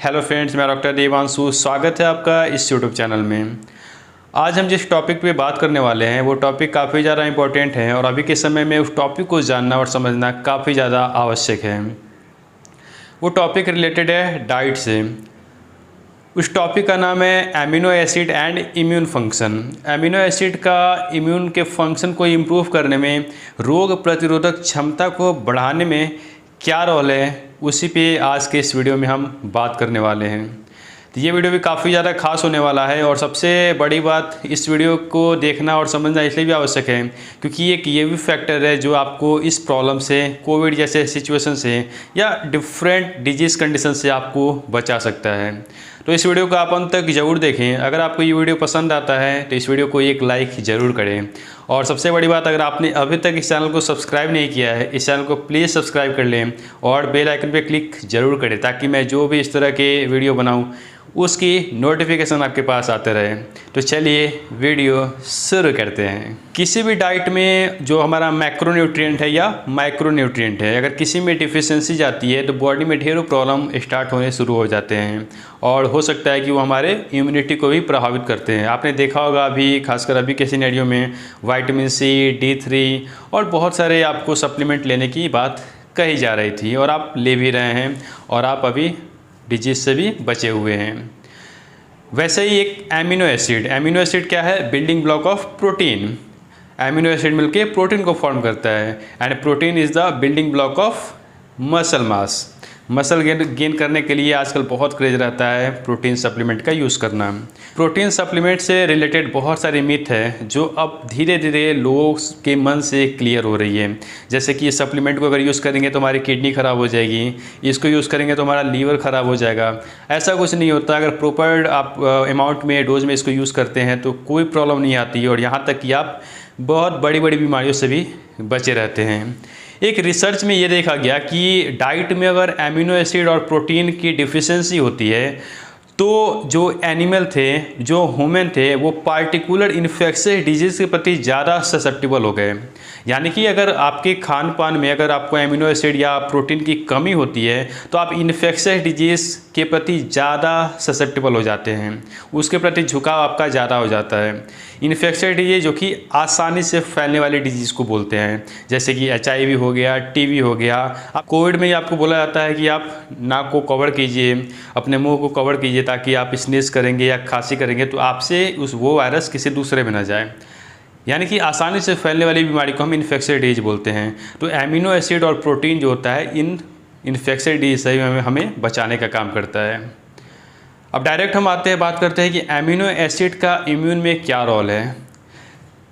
Hello friends, मैं doctor Devanshu. स्वागत है आपका इस यूट्यूब चैनल में। आज हम जिस टॉपिक पे बात करने वाले हैं वो टॉपिक काफ़ी ज़्यादा इम्पोर्टेंट है और अभी के समय में उस टॉपिक को जानना और समझना काफ़ी ज़्यादा आवश्यक है। वो टॉपिक रिलेटेड है डाइट से। उस टॉपिक का नाम है amino acid and immune function. Amino acid का इम्यून के फंक्शन को इम्प्रूव करने में, रोग प्रतिरोधक क्षमता को बढ़ाने में क्या रोल है, उसी पे आज के इस वीडियो में हम बात करने वाले हैं। तो ये वीडियो भी काफ़ी ज़्यादा खास होने वाला है और सबसे बड़ी बात, इस वीडियो को देखना और समझना इसलिए भी आवश्यक है क्योंकि एक ये भी फैक्टर है जो आपको इस प्रॉब्लम से, कोविड जैसे सिचुएशन से या डिफरेंट डिजीज़ कंडीशन से आपको बचा सकता है। तो इस वीडियो को आप अंत तक ज़रूर देखें। अगर आपको ये वीडियो पसंद आता है तो इस वीडियो को एक लाइक ज़रूर करें और सबसे बड़ी बात, अगर आपने अभी तक इस चैनल को सब्सक्राइब नहीं किया है, इस चैनल को प्लीज़ सब्सक्राइब कर लें और बेल आइकन पे क्लिक ज़रूर करें ताकि मैं जो भी इस तरह के वीडियो बनाऊं उसकी नोटिफिकेशन आपके पास आते रहे। तो चलिए वीडियो शुरू करते हैं। किसी भी डाइट में जो हमारा मैक्रोन्यूट्रिएंट है या माइक्रोन्यूट्रिएंट है, अगर किसी में डिफिशिएंसी जाती है तो बॉडी में ढेरों प्रॉब्लम स्टार्ट होने शुरू हो जाते हैं और हो सकता है कि वो हमारे इम्यूनिटी को भी प्रभावित करते हैं। आपने देखा होगा अभी, खासकर अभी के सिनेरियो में विटामिन सी, D3 और बहुत सारे आपको सप्लीमेंट लेने की बात कही जा रही थी और आप ले भी रहे हैं और आप अभी डिजीज़ से भी बचे हुए हैं। वैसे ही एक एमिनो एसिड क्या है? Building block of protein. Amino acid मिलके प्रोटीन को फॉर्म करता है and protein is the building block of muscle mass. Muscle gain करने के लिए आजकल बहुत क्रेज रहता है प्रोटीन सप्लीमेंट का यूज़ करना। प्रोटीन सप्लीमेंट से रिलेटेड बहुत सारे मिथ है जो अब धीरे धीरे लोगों के मन से क्लियर हो रही है। जैसे कि इस सप्लीमेंट को अगर यूज़ करेंगे तो हमारी किडनी ख़राब हो जाएगी, इसको यूज़ करेंगे तो हमारा लीवर ख़राब हो जाएगा। ऐसा कुछ नहीं होता। अगर प्रॉपर आप अमाउंट में, डोज में इसको यूज़ करते हैं तो कोई प्रॉब्लम नहीं आती और यहाँ तक कि आप बहुत बड़ी बड़ी बीमारियों से भी बचे रहते हैं। एक रिसर्च में ये देखा गया कि डाइट में अगर एमिनो एसिड और प्रोटीन की डिफिशिएंसी होती है तो जो एनिमल थे, जो ह्यूमन थे, वो पार्टिकुलर इन्फेक्शियस डिजीज़ के प्रति ज़्यादा ससेप्टिबल हो गए। यानी कि अगर आपके खान पान में अगर आपको एमिनो एसिड या प्रोटीन की कमी होती है तो आप इन्फेक्शियस डिजीज़ के प्रति ज़्यादा ससेप्टिबल हो जाते हैं, उसके प्रति झुकाव आपका ज़्यादा हो जाता है। इन्फेक्शियस डिजीज़ जो कि आसानी से फैलने वाली डिजीज़ को बोलते हैं, जैसे कि HIV हो गया, TB हो गया। कोविड में आपको बोला जाता है कि आप नाक को कवर कीजिए, अपने मुंह को कवर कीजिए ताकि आप स्नीज करेंगे या खांसी करेंगे तो आपसे वो वायरस किसी दूसरे में ना जाए। यानी कि आसानी से फैलने वाली बीमारी को हम इन्फेक्शियस डिजीज बोलते हैं। तो एमिनो एसिड और प्रोटीन जो होता है इन इन्फेक्शियस डिजीज से हमें बचाने का काम करता है। अब डायरेक्ट हम आते हैं, बात करते हैं कि एमिनो एसिड का इम्यून में क्या रोल है।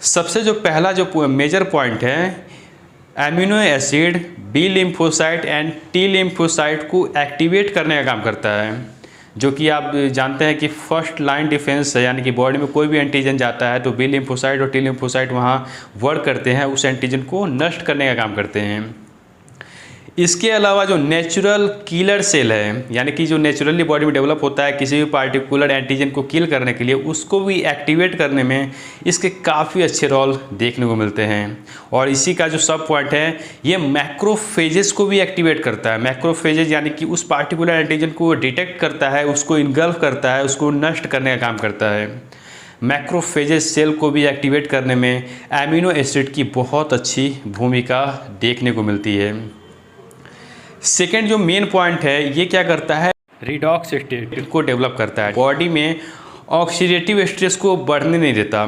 सबसे जो पहला जो मेजर पॉइंट है, amino acid B lymphocyte and T lymphocyte को एक्टिवेट करने का काम करता है, जो कि आप जानते हैं कि फर्स्ट लाइन डिफेंस है। यानी कि बॉडी में कोई भी एंटीजन जाता है तो बी लिम्फोसाइट और T लिम्फोसाइट वहाँ वर्क करते हैं, उस एंटीजन को नष्ट करने का काम करते हैं। इसके अलावा जो नेचुरल किलर सेल है, यानी कि जो नेचुरली बॉडी में डेवलप होता है किसी भी पार्टिकुलर एंटीजन को किल करने के लिए, उसको भी एक्टिवेट करने में इसके काफ़ी अच्छे रोल देखने को मिलते हैं। और इसी का जो सब पॉइंट है, ये मैक्रोफेजेस को भी एक्टिवेट करता है। मैक्रोफेजेस यानी कि उस पार्टिकुलर एंटीजन को डिटेक्ट करता है, उसको इनगल्फ करता है, उसको नष्ट करने का काम करता है। मैक्रोफेजेस सेल को भी एक्टिवेट करने में एमिनो एसिड की बहुत अच्छी भूमिका देखने को मिलती है। सेकेंड जो मेन पॉइंट है, ये क्या करता है? रिडॉक्स स्टेट को डेवलप करता है। बॉडी में ऑक्सीडेटिव स्ट्रेस को बढ़ने नहीं देता।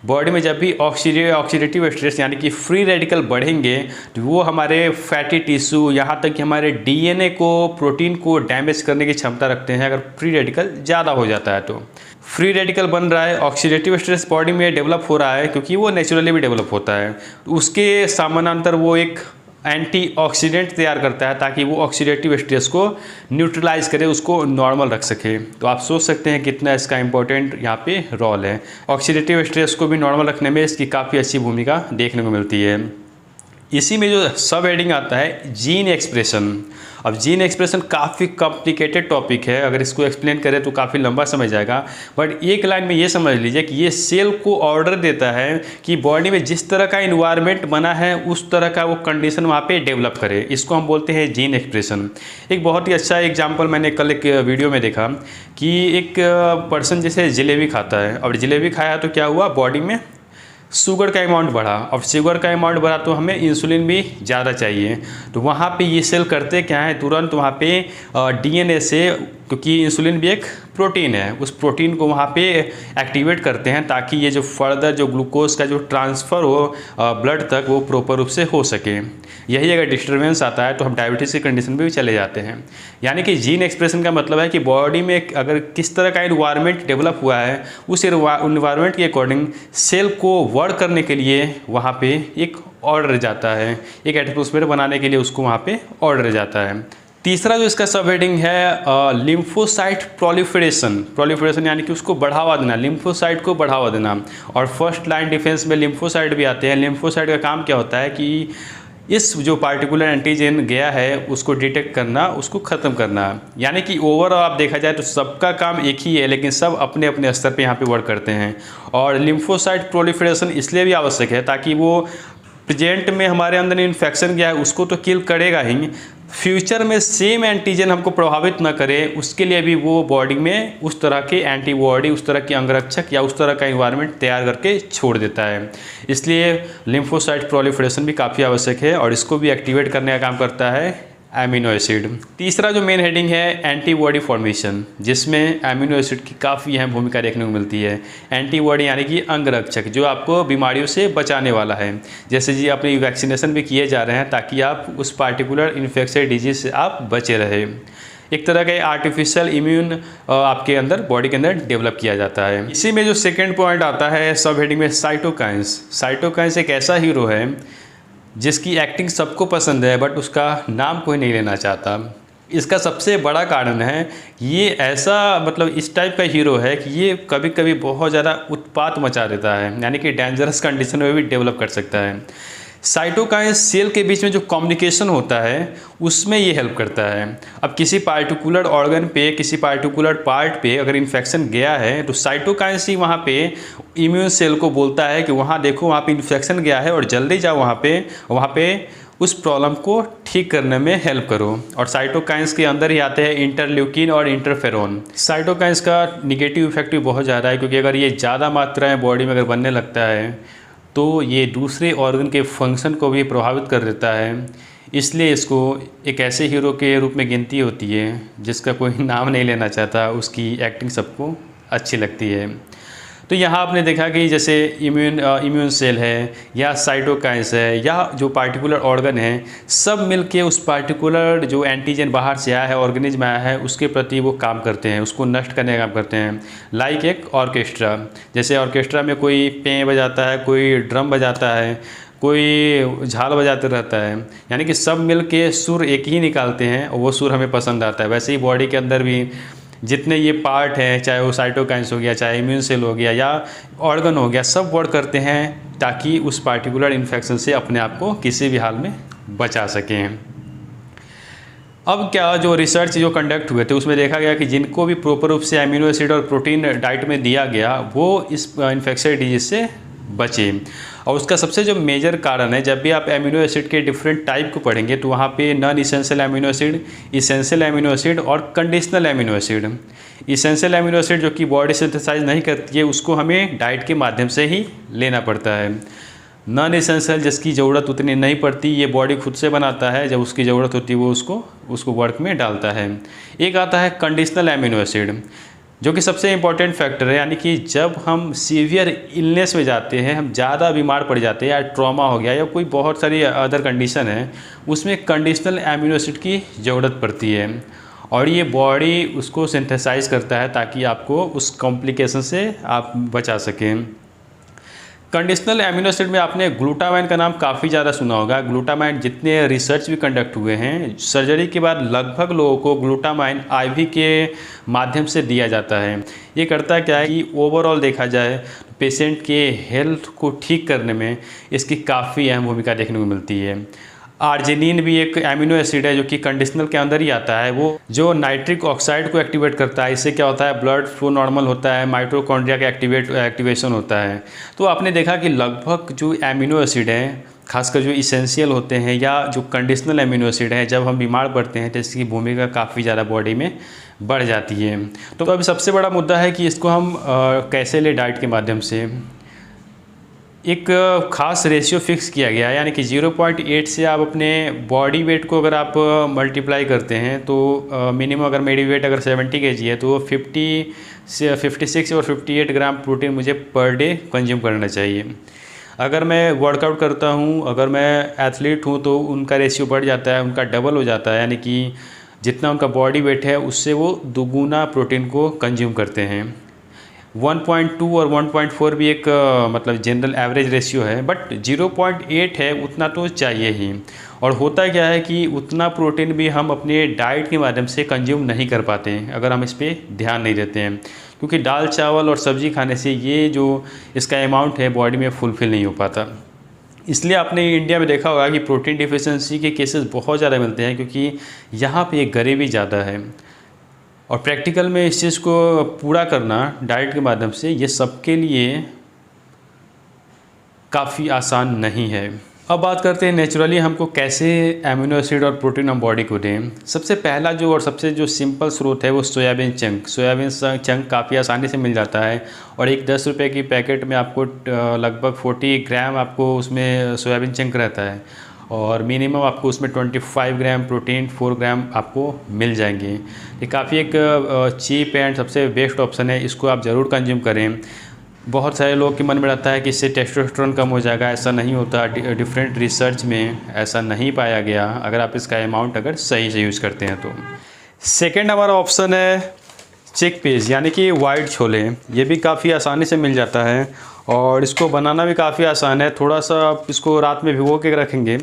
बॉडी में जब भी ऑक्सीडेटिव स्ट्रेस यानी कि फ्री रेडिकल बढ़ेंगे तो वो हमारे फैटी टिश्यू, यहाँ तक कि हमारे DNA को, प्रोटीन को डैमेज करने की क्षमता रखते हैं। अगर फ्री रेडिकल ज़्यादा हो जाता है तो फ्री रेडिकल बन रहा है, ऑक्सीडेटिव स्ट्रेस बॉडी में डेवलप हो रहा है क्योंकि वो नेचुरली भी डेवलप होता है। उसके समानांतर वो एक एंटीऑक्सीडेंट तैयार करता है ताकि वो ऑक्सीडेटिव स्ट्रेस को न्यूट्रलाइज करे, उसको नॉर्मल रख सके। तो आप सोच सकते हैं कितना इसका इंपॉर्टेंट यहाँ पे रोल है। ऑक्सीडेटिव स्ट्रेस को भी नॉर्मल रखने में इसकी काफ़ी अच्छी भूमिका देखने को मिलती है। इसी में जो सब हेडिंग आता है जीन एक्सप्रेशन। अब जीन एक्सप्रेशन काफ़ी कॉम्प्लिकेटेड टॉपिक है, अगर इसको एक्सप्लेन करें तो काफ़ी लंबा समय जाएगा, बट एक लाइन में ये समझ लीजिए कि ये सेल को ऑर्डर देता है कि बॉडी में जिस तरह का इन्वायरमेंट बना है उस तरह का वो कंडीशन वहाँ पे डेवलप करे। इसको हम बोलते हैं जीन एक्सप्रेशन। एक बहुत ही अच्छा एग्जाम्पल मैंने कल एक वीडियो में देखा कि एक पर्सन जैसे जलेबी खाता है, और जलेबी खाया तो क्या हुआ, बॉडी में शुगर का अमाउंट बढ़ा। अब शुगर का अमाउंट बढ़ा तो हमें इंसुलिन भी ज़्यादा चाहिए, तो वहाँ पे ये सेल करते क्या है, तुरंत वहाँ पे डीएनए से, क्योंकि इंसुलिन भी एक प्रोटीन है, उस प्रोटीन को वहाँ पे एक्टिवेट करते हैं ताकि ये जो फर्दर जो ग्लूकोज का जो ट्रांसफ़र हो ब्लड तक वो प्रॉपर रूप से हो सके। यही अगर डिस्टर्बेंस आता है तो हम डायबिटीज़ की कंडीशन में भी चले जाते हैं। यानी कि जीन एक्सप्रेशन का मतलब है कि बॉडी में अगर किस तरह का इन्वायरमेंट डेवलप हुआ है उस इन्वायरमेंट के अकॉर्डिंग सेल को वर्क करने के लिए वहाँ पे एक ऑर्डर जाता है, एक एटमॉस्फेयर बनाने के लिए उसको वहाँ पे ऑर्डर जाता है। तीसरा जो इसका सब हेडिंग है लिम्फोसाइट प्रोलिफरेशन यानी कि उसको बढ़ावा देना, लिम्फोसाइट को बढ़ावा देना। और फर्स्ट लाइन डिफेंस में लिम्फोसाइट भी आते हैं। लिम्फोसाइट का काम क्या होता है कि इस जो पार्टिकुलर एंटीजन गया है उसको डिटेक्ट करना, उसको ख़त्म करना। यानी कि ओवरऑल आप देखा जाए तो सबका काम एक ही है, लेकिन सब अपने अपने स्तर पे यहाँ पे वर्क करते हैं। और लिम्फोसाइट प्रोलिफरेशन इसलिए भी आवश्यक है ताकि वो प्रेजेंट में हमारे अंदर इन्फेक्शन गया है उसको तो किल करेगा ही, फ्यूचर में सेम एंटीजन हमको प्रभावित न करे उसके लिए भी वो बॉडी में उस तरह के एंटीबॉडी, उस तरह के अंगरक्षक या उस तरह का इन्वायरमेंट तैयार करके छोड़ देता है। इसलिए लिम्फोसाइट प्रोलिफरेशन भी काफ़ी आवश्यक है और इसको भी एक्टिवेट करने का काम करता है एमिनो एसिड। तीसरा जो मेन हेडिंग है एंटीबॉडी फॉर्मेशन, जिसमें एमिनो एसिड की काफ़ी अहम भूमिका देखने को मिलती है। एंटीबॉडी यानी कि अंगरक्षक जो आपको बीमारियों से बचाने वाला है। जैसे जी अपनी वैक्सीनेशन भी किए जा रहे हैं ताकि आप उस पार्टिकुलर इन्फेक्शन डिजीज से आप बचे रहे। एक तरह का आर्टिफिशियल इम्यून आपके अंदर बॉडी के अंदर डेवलप किया जाता है। इसी में जो सेकेंड पॉइंट आता है सब हेडिंग में साइटोकाइंस। साइटोकाइंस एक ऐसा हीरो है जिसकी एक्टिंग सबको पसंद है बट उसका नाम कोई नहीं लेना चाहता। इसका सबसे बड़ा कारण है ये ऐसा मतलब इस टाइप का हीरो है कि ये कभी कभी बहुत ज़्यादा उत्पात मचा देता है, यानी कि डेंजरस कंडीशन में भी डेवलप कर सकता है। साइटोकाइन सेल के बीच में जो कम्युनिकेशन होता है उसमें ये हेल्प करता है। अब किसी पार्टिकुलर ऑर्गन पे, किसी पार्टिकुलर पार्ट पे अगर इन्फेक्शन गया है तो साइटोकाइंस ही वहाँ पे इम्यून सेल को बोलता है कि वहाँ देखो वहाँ पे इन्फेक्शन गया है और जल्दी जाओ वहाँ पे उस प्रॉब्लम को ठीक करने में हेल्प करो। और साइटोकाइंस के अंदर ही आते हैं इंटरल्यूकिन और इंटरफेरोन। साइटोकाइंस का निगेटिव इफेक्ट भी बहुत ज़्यादा है, क्योंकि अगर ये ज़्यादा मात्रा में बॉडी में अगर बनने लगता है तो ये दूसरे ऑर्गन के फंक्शन को भी प्रभावित कर देता है। इसलिए इसको एक ऐसे हीरो के रूप में गिनती होती है जिसका कोई नाम नहीं लेना चाहता, उसकी एक्टिंग सबको अच्छी लगती है। तो यहाँ आपने देखा कि जैसे इम्यून सेल है या साइटोकाइंस है या जो पार्टिकुलर ऑर्गन है, सब मिलके उस पार्टिकुलर जो एंटीजन बाहर से आया है, ऑर्गेनिज्म आया है, उसके प्रति वो काम करते हैं, उसको नष्ट करने का काम करते हैं। लाइक एक ऑर्केस्ट्रा, जैसे ऑर्केस्ट्रा में कोई पें बजाता है, कोई ड्रम बजाता है, कोई झाल बजाते रहता है, यानी कि सब मिल के सुर एक ही निकालते हैं और वो सुर हमें पसंद आता है। वैसे ही बॉडी के अंदर भी जितने ये पार्ट हैं, चाहे वो साइटोकाइंस हो गया, चाहे इम्यून सेल हो गया या ऑर्गन हो गया, सब वर्क करते हैं ताकि उस पार्टिकुलर इन्फेक्शन से अपने आप को किसी भी हाल में बचा सकें। अब क्या जो रिसर्च जो कंडक्ट हुए थे उसमें देखा गया कि जिनको भी प्रॉपर रूप से अमीनो एसिड और प्रोटीन डाइट में दिया गया वो इस इन्फेक्शन डिजीज से बचे। और उसका सबसे जो मेजर कारण है, जब भी आप एमिनो एसिड के डिफरेंट टाइप को पढ़ेंगे तो वहाँ पे non essential amino acid, essential amino acid और conditional amino acid. Essential amino acid जो कि बॉडी सिंथेसाइज नहीं करती है उसको हमें डाइट के माध्यम से ही लेना पड़ता है। नॉन इसेंशियल जिसकी ज़रूरत उतनी नहीं पड़ती, ये बॉडी खुद से बनाता है, जब उसकी ज़रूरत होती है वो उसको वर्क में डालता है। एक आता है कंडीशनल एमिनो एसिड जो कि सबसे इम्पॉर्टेंट फैक्टर है, यानी कि जब हम सीवियर इलनेस में जाते हैं, हम ज़्यादा बीमार पड़ जाते हैं या ट्रॉमा हो गया या कोई बहुत सारी अदर कंडीशन है, उसमें कंडीशनल एमिनो एसिड की ज़रूरत पड़ती है और ये बॉडी उसको सिंथेसाइज करता है ताकि आपको उस कॉम्प्लिकेशन से आप बचा सकें। कंडीशनल एमिनो एसिड में आपने ग्लूटामाइन का नाम काफ़ी ज़्यादा सुना होगा। ग्लूटामाइन जितने रिसर्च भी कंडक्ट हुए हैं, सर्जरी के बाद लगभग लोगों को ग्लूटामाइन आईवी के माध्यम से दिया जाता है। ये करता क्या है कि ओवरऑल देखा जाए तो पेशेंट के हेल्थ को ठीक करने में इसकी काफ़ी अहम भूमिका देखने को मिलती है। आर्जिनिन भी एक एमिनो एसिड है जो कि कंडीशनल के अंदर ही आता है। वो जो नाइट्रिक ऑक्साइड को एक्टिवेट करता है। इससे क्या होता है, ब्लड फ्लो नॉर्मल होता है, माइटोकॉन्ड्रिया का एक्टिवेशन होता है। तो आपने देखा कि लगभग जो एमिनो एसिड हैं, खासकर जो इसेंशियल होते हैं या जो कंडीशनल एमिनो एसिड है, जब हम बीमार पड़ते हैं तो इसकी भूमिका काफ़ी ज़्यादा बॉडी में बढ़ जाती है। तो अभी सबसे बड़ा मुद्दा है कि इसको हम कैसे ले डाइट के माध्यम से। एक ख़ास रेशियो फिक्स किया गया है, यानी कि 0.8 से आप अपने बॉडी वेट को अगर आप मल्टीप्लाई करते हैं तो मिनिमम अगर मेरी वेट अगर 70 kg है तो 56 और 58 ग्राम प्रोटीन मुझे पर डे कंज्यूम करना चाहिए। अगर मैं वर्कआउट करता हूँ, अगर मैं एथलीट हूँ तो उनका रेशियो बढ़ जाता है, उनका डबल हो जाता है, यानी कि जितना उनका बॉडी वेट है उससे वो दुगुना प्रोटीन को कंज्यूम करते हैं। 1.2 और 1.4 भी एक मतलब जनरल एवरेज रेशियो है, बट 0.8 है उतना तो चाहिए ही। और होता क्या है कि उतना प्रोटीन भी हम अपने डाइट के माध्यम से कंज्यूम नहीं कर पाते हैं अगर हम इस पर ध्यान नहीं देते हैं, क्योंकि दाल चावल और सब्ज़ी खाने से ये जो इसका अमाउंट है बॉडी में फुलफ़िल नहीं हो पाता। इसलिए आपने इंडिया में देखा होगा कि प्रोटीन डिफिशिएंसी के केसेस बहुत ज़्यादा मिलते हैं, क्योंकि यहाँ पे गरीबी ज़्यादा है। और प्रैक्टिकल में इस चीज़ को पूरा करना डाइट के माध्यम से ये सबके लिए काफ़ी आसान नहीं है। अब बात करते हैं नेचुरली हमको कैसे एमिनो एसिड और प्रोटीन हम बॉडी को दें। सबसे पहला जो और सबसे जो सिंपल स्रोत है वो सोयाबीन चंक। सोयाबीन चंक काफ़ी आसानी से मिल जाता है और एक 10 रुपये की पैकेट में आपको लगभग 40 ग्राम आपको उसमें सोयाबीन चंक रहता है और मिनिमम आपको उसमें 25 ग्राम प्रोटीन, 4 ग्राम आपको मिल जाएंगे। ये काफ़ी एक चीप एंड सबसे बेस्ट ऑप्शन है, इसको आप ज़रूर कंज्यूम करें। बहुत सारे लोग के मन में रहता है कि इससे टेस्टोस्टेरोन कम हो जाएगा, ऐसा नहीं होता। डिफरेंट रिसर्च में ऐसा नहीं पाया गया अगर आप इसका अमाउंट अगर सही से यूज़ करते हैं तो। सेकेंड हमारा ऑप्शन है चिकपीस, यानी कि वाइट छोले। ये भी काफ़ी आसानी से मिल जाता है और इसको बनाना भी काफ़ी आसान है। थोड़ा सा आप इसको रात में भिगो के रखेंगे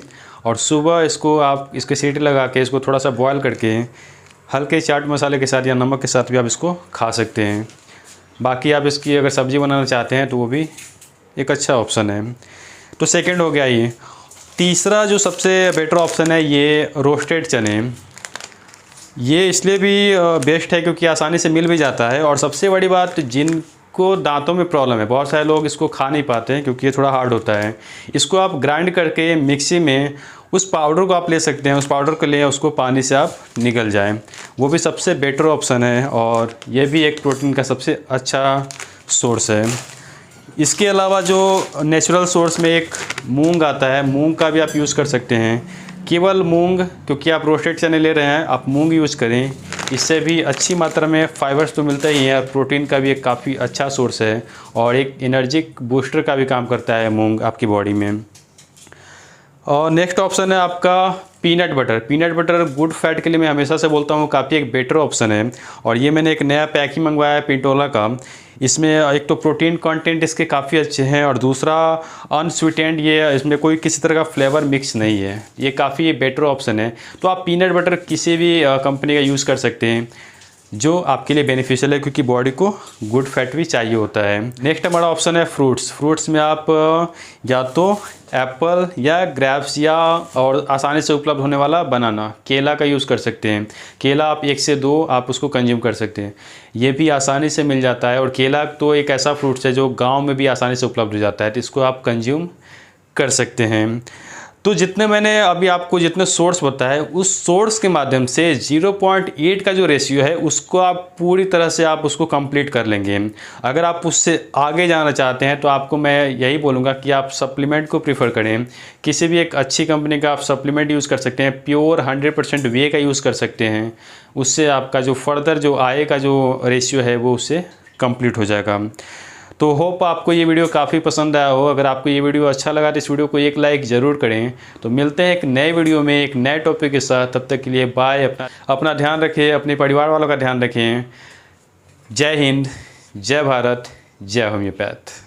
और सुबह इसको आप इसके सीटी लगा के इसको थोड़ा सा बॉयल करके हल्के चाट मसाले के साथ या नमक के साथ भी आप इसको खा सकते हैं। बाकी आप इसकी अगर सब्ज़ी बनाना चाहते हैं तो वो भी एक अच्छा ऑप्शन है। तो सेकंड हो गया ये। तीसरा जो सबसे बेटर ऑप्शन है ये रोस्टेड चने। ये इसलिए भी बेस्ट है क्योंकि आसानी से मिल भी जाता है और सबसे बड़ी बात, जिनको दांतों में प्रॉब्लम है, बहुत सारे लोग इसको खा नहीं पाते हैं क्योंकि ये थोड़ा हार्ड होता है। इसको आप ग्राइंड करके मिक्सी में उस पाउडर को आप ले सकते हैं, उस पाउडर को ले उसको पानी से आप निकल जाएं, वो भी सबसे बेटर ऑप्शन है और ये भी एक प्रोटीन का सबसे अच्छा सोर्स है। इसके अलावा जो नेचुरल सोर्स में एक मूंग आता है, मूंग का भी आप यूज़ कर सकते हैं। केवल मूंग, क्योंकि आप रोस्टेड चने ले रहे हैं, आप मूंग यूज़ करें। इससे भी अच्छी मात्रा में फाइबर्स तो मिलता ही है और प्रोटीन का भी एक काफ़ी अच्छा सोर्स है और एक एनर्जिक बूस्टर का भी काम करता है मूंग आपकी बॉडी में। और नेक्स्ट ऑप्शन है आपका peanut butter. Peanut butter good fat के लिए मैं हमेशा से बोलता हूँ काफ़ी एक बेटर ऑप्शन है और ये मैंने एक नया पैक ही मंगवाया है पिंटोला का। इसमें एक तो प्रोटीन कंटेंट इसके काफ़ी अच्छे हैं और दूसरा अनस्वीटेंड, ये इसमें कोई किसी तरह का फ्लेवर मिक्स नहीं है। ये काफ़ी बेटर ऑप्शन है। तो आप पीनट बटर किसी भी कंपनी का यूज़ कर सकते हैं जो आपके लिए बेनिफिशियल है, क्योंकि बॉडी को गुड फैट भी चाहिए होता है। नेक्स्ट हमारा ऑप्शन है फ्रूट्स। फ्रूट्स में आप या तो एप्पल या ग्रेप्स या और आसानी से उपलब्ध होने वाला बनाना, केला का यूज़ कर सकते हैं। केला आप 1 से 2 आप उसको कंज्यूम कर सकते हैं, ये भी आसानी से मिल जाता है। और केला तो एक ऐसा फ्रूट्स है जो गांव में भी आसानी से उपलब्ध हो जाता है, तो इसको आप कंज्यूम कर सकते हैं। तो जितने मैंने अभी आपको जितने सोर्स बताए, उस सोर्स के माध्यम से 0.8 का जो रेशियो है उसको आप पूरी तरह से आप उसको कंप्लीट कर लेंगे। अगर आप उससे आगे जाना चाहते हैं तो आपको मैं यही बोलूँगा कि आप सप्लीमेंट को प्रीफर करें। किसी भी एक अच्छी कंपनी का आप सप्लीमेंट यूज़ कर सकते हैं, प्योर 100% वे का यूज़ कर सकते हैं। उससे आपका जो फर्दर जो आय का जो रेशियो है वो उससे कंप्लीट हो जाएगा। तो होप आपको ये वीडियो काफ़ी पसंद आया हो। अगर आपको ये वीडियो अच्छा लगा तो इस वीडियो को एक लाइक ज़रूर करें। तो मिलते हैं एक नए वीडियो में एक नए टॉपिक के साथ, तब तक के लिए बाय। अपना ध्यान रखें, अपने परिवार वालों का ध्यान रखें। जय हिंद, जय भारत, जय होम्योपैथ।